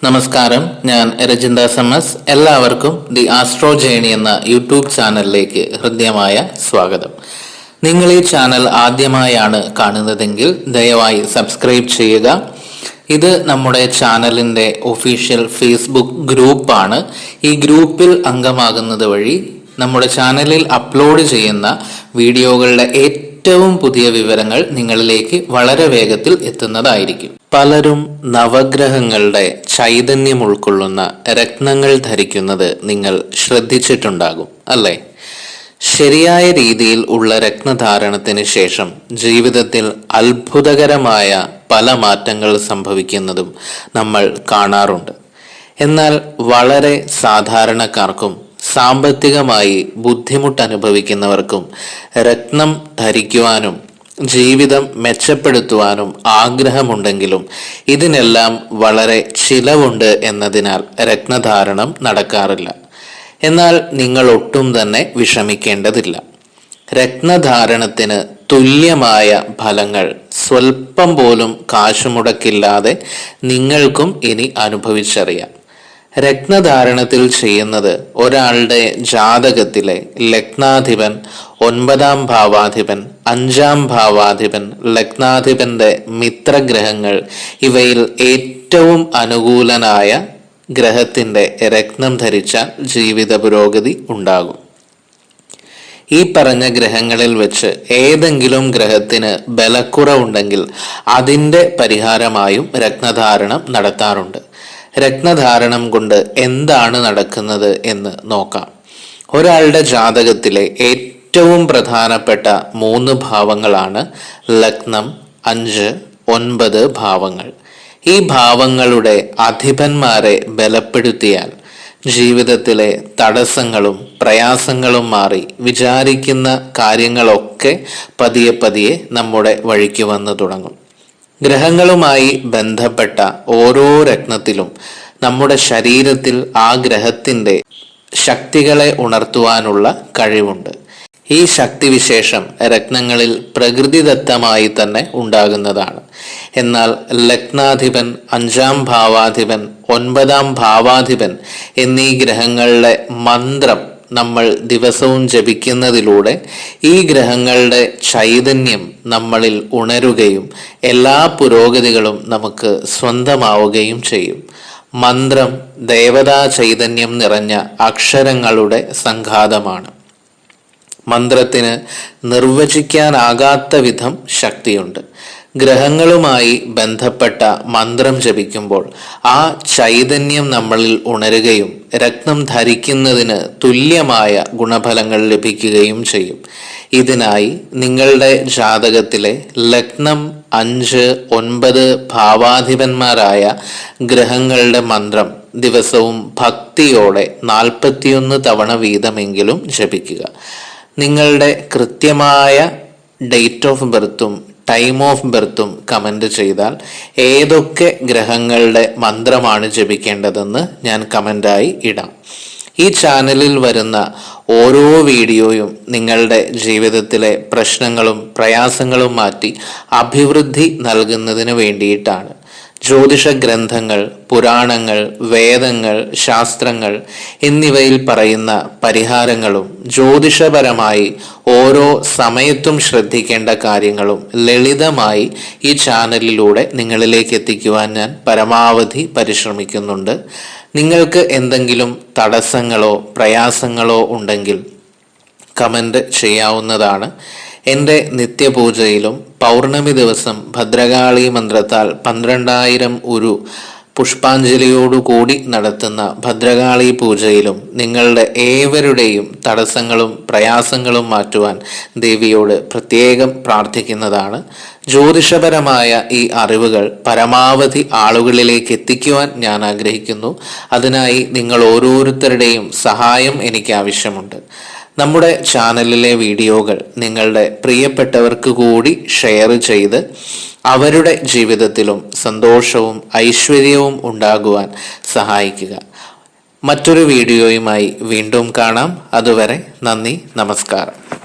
നമസ്കാരം, ഞാൻ രജിന്ദാസ് M S. എല്ലാവർക്കും ദി ആസ്ട്രോ ജേണി എന്ന യൂട്യൂബ് ചാനലിലേക്ക് ഹൃദ്യമായ സ്വാഗതം. നിങ്ങൾ ഈ ചാനൽ ആദ്യമായാണ് കാണുന്നതെങ്കിൽ ദയവായി സബ്സ്ക്രൈബ് ചെയ്യുക. ഇത് നമ്മുടെ ചാനലിൻ്റെ ഒഫീഷ്യൽ ഫേസ്ബുക്ക് ഗ്രൂപ്പാണ്. ഈ ഗ്രൂപ്പിൽ അംഗമാകുന്നത് വഴി നമ്മുടെ ചാനലിൽ അപ്ലോഡ് ചെയ്യുന്ന വീഡിയോകളുടെ ഏറ്റവും പുതിയ വിവരങ്ങൾ നിങ്ങളിലേക്ക് വളരെ വേഗത്തിൽ എത്തുന്നതായിരിക്കും. പലരും നവഗ്രഹങ്ങളുടെ ചൈതന്യം ഉൾക്കൊള്ളുന്ന രത്നങ്ങൾ ധരിക്കുന്നത് നിങ്ങൾ ശ്രദ്ധിച്ചിട്ടുണ്ടാകും, അല്ലേ? ശരിയായ രീതിയിൽ ഉള്ള രത്നധാരണത്തിന് ശേഷം ജീവിതത്തിൽ അത്ഭുതകരമായ പല മാറ്റങ്ങൾ സംഭവിക്കുന്നതും നമ്മൾ കാണാറുണ്ട്. എന്നാൽ വളരെ സാധാരണക്കാർക്കും സാമ്പത്തികമായി ബുദ്ധിമുട്ട് അനുഭവിക്കുന്നവർക്കും രത്നം ധരിക്കുവാനും ജീവിതം മെച്ചപ്പെടുത്തുവാനും ആഗ്രഹമുണ്ടെങ്കിലും ഇതിനെല്ലാം വളരെ ചിലവുണ്ട് എന്നതിനാൽ രത്നധാരണം നടക്കാറില്ല. എന്നാൽ നിങ്ങൾ ഒട്ടും തന്നെ വിഷമിക്കേണ്ടതില്ല. രത്നധാരണത്തിന് തുല്യമായ ഫലങ്ങൾ സ്വല്പം പോലും കാശുമുടക്കില്ലാതെ നിങ്ങൾക്കും ഇനി അനുഭവിച്ചറിയാം. രത്നധാരണത്തിൽ ചെയ്യുന്നത് ഒരാളുടെ ജാതകത്തിലെ ലഗ്നാധിപൻ, 9ാം ഭാവാധിപൻ, 5ാം ഭാവാധിപൻ, ലഗ്നാധിപന്റെ മിത്രഗ്രഹങ്ങൾ ഇവയിൽ ഏറ്റവും അനുകൂലനായ ഗ്രഹത്തിന്റെ രത്നം ധരിച്ചാൽ ജീവിത പുരോഗതി ഉണ്ടാകും. ഈ പറഞ്ഞ ഗ്രഹങ്ങളിൽ വെച്ച് ഏതെങ്കിലും ഗ്രഹത്തിന് ബലക്കുറവുണ്ടെങ്കിൽ അതിൻ്റെ പരിഹാരമായും രത്നധാരണം നടത്താറുണ്ട്. രത്നധാരണം കൊണ്ട് എന്താണ് നടക്കുന്നത് എന്ന് നോക്കാം. ഒരാളുടെ ജാതകത്തിലെ ഏറ്റവും പ്രധാനപ്പെട്ട 3 ഭാവങ്ങളാണ് ലഗ്നം, 5, 9 ഭാവങ്ങൾ. ഈ ഭാവങ്ങളുടെ അധിപന്മാരെ ബലപ്പെടുത്തിയാൽ ജീവിതത്തിലെ തടസ്സങ്ങളും പ്രയാസങ്ങളും മാറി വിചാരിക്കുന്ന കാര്യങ്ങളൊക്കെ പതിയെ പതിയെ നമ്മുടെ വഴിക്ക് വന്നു തുടങ്ങും. ഗ്രഹങ്ങളുമായി ബന്ധപ്പെട്ട ഓരോ രത്നത്തിലും നമ്മുടെ ശരീരത്തിൽ ആ ഗ്രഹത്തിൻ്റെ ശക്തികളെ ഉണർത്തുവാനുള്ള കഴിവുണ്ട്. ഈ ശക്തിവിശേഷം രത്നങ്ങളിൽ പ്രകൃതിദത്തമായി തന്നെ ഉണ്ടാകുന്നതാണ്. എന്നാൽ ലഗ്നാധിപൻ, 5ാം ഭാവാധിപൻ, 9ാം ഭാവാധിപൻ എന്നീ ഗ്രഹങ്ങളുടെ മന്ത്രം നമ്മൾ ദിവസവും ജപിക്കുന്നതിലൂടെ ഈ ഗ്രഹങ്ങളുടെ ചൈതന്യം നമ്മളിൽ ഉണരുകയും എല്ലാ പുരോഗതികളും നമുക്ക് സ്വന്തമാവുകയും ചെയ്യും. മന്ത്രം ദേവതാ ചൈതന്യം നിറഞ്ഞ അക്ഷരങ്ങളുടെ സംഘാതമാണ്. മന്ത്രത്തിന് നിർവചിക്കാനാകാത്ത വിധം ശക്തിയുണ്ട്. ഗ്രഹങ്ങളുമായി ബന്ധപ്പെട്ട മന്ത്രം ജപിക്കുമ്പോൾ ആ ചൈതന്യം നമ്മളിൽ ഉണരുകയും രത്നം ധരിക്കുന്നതിന് തുല്യമായ ഗുണഫലങ്ങൾ ലഭിക്കുകയും ചെയ്യും. ഇതിനായി നിങ്ങളുടെ ജാതകത്തിലെ ലഗ്നം, 5, 9 ഭാവാധിപന്മാരായ ഗ്രഹങ്ങളുടെ മന്ത്രം ദിവസവും ഭക്തിയോടെ 41 തവണ വീതമെങ്കിലും ജപിക്കുക. നിങ്ങളുടെ കൃത്യമായ ഡേറ്റ് ഓഫ് ബർത്തും ടൈം ഓഫ് ബർത്തും കമൻ്റ് ചെയ്താൽ ഏതൊക്കെ ഗ്രഹങ്ങളുടെ മന്ത്രമാണ് ജപിക്കേണ്ടതെന്ന് ഞാൻ കമൻ്റായി ഇടാം. ഈ ചാനലിൽ വരുന്ന ഓരോ വീഡിയോയും നിങ്ങളുടെ ജീവിതത്തിലെ പ്രശ്നങ്ങളും പ്രയാസങ്ങളും മാറ്റി അഭിവൃദ്ധി നൽകുന്നതിന് വേണ്ടിയിട്ടാണ്. ജ്യോതിഷ ഗ്രന്ഥങ്ങൾ, പുരാണങ്ങൾ, വേദങ്ങൾ, ശാസ്ത്രങ്ങൾ എന്നിവയിൽ പറയുന്ന പരിഹാരങ്ങളും ജ്യോതിഷപരമായി ഓരോ സമയത്തും ശ്രദ്ധിക്കേണ്ട കാര്യങ്ങളും ലളിതമായി ഈ ചാനലിലൂടെ നിങ്ങളിലേക്ക് എത്തിക്കുവാൻ ഞാൻ പരമാവധി പരിശ്രമിക്കുന്നുണ്ട്. നിങ്ങൾക്ക് എന്തെങ്കിലും തടസ്സങ്ങളോ പ്രയാസങ്ങളോ ഉണ്ടെങ്കിൽ കമൻ്റ് ചെയ്യാവുന്നതാണ്. എൻ്റെ നിത്യപൂജയിലും പൗർണമി ദിവസം ഭദ്രകാളി മന്ത്രത്താൽ 12,000 ഉരു പുഷ്പാഞ്ജലിയോടുകൂടി നടത്തുന്ന ഭദ്രകാളി പൂജയിലും നിങ്ങളുടെ ഏവരുടെയും തടസ്സങ്ങളും പ്രയാസങ്ങളും മാറ്റുവാൻ ദേവിയോട് പ്രത്യേകം പ്രാർത്ഥിക്കുന്നതാണ്. ജ്യോതിഷപരമായ ഈ അറിവുകൾ പരമാവധി ആളുകളിലേക്ക് എത്തിക്കുവാൻ ഞാൻ ആഗ്രഹിക്കുന്നു. അതിനായി നിങ്ങൾ ഓരോരുത്തരുടെയും സഹായം എനിക്ക് ആവശ്യമുണ്ട്. നമ്മുടെ ചാനലിലെ വീഡിയോകൾ നിങ്ങളുടെ പ്രിയപ്പെട്ടവർക്ക് കൂടി ഷെയർ ചെയ്ത് അവരുടെ ജീവിതത്തിലും സന്തോഷവും ഐശ്വര്യവും ഉണ്ടാകുവാൻ സഹായിക്കുക. മറ്റൊരു വീഡിയോയുമായി വീണ്ടും കാണാം. അതുവരെ നന്ദി, നമസ്കാരം.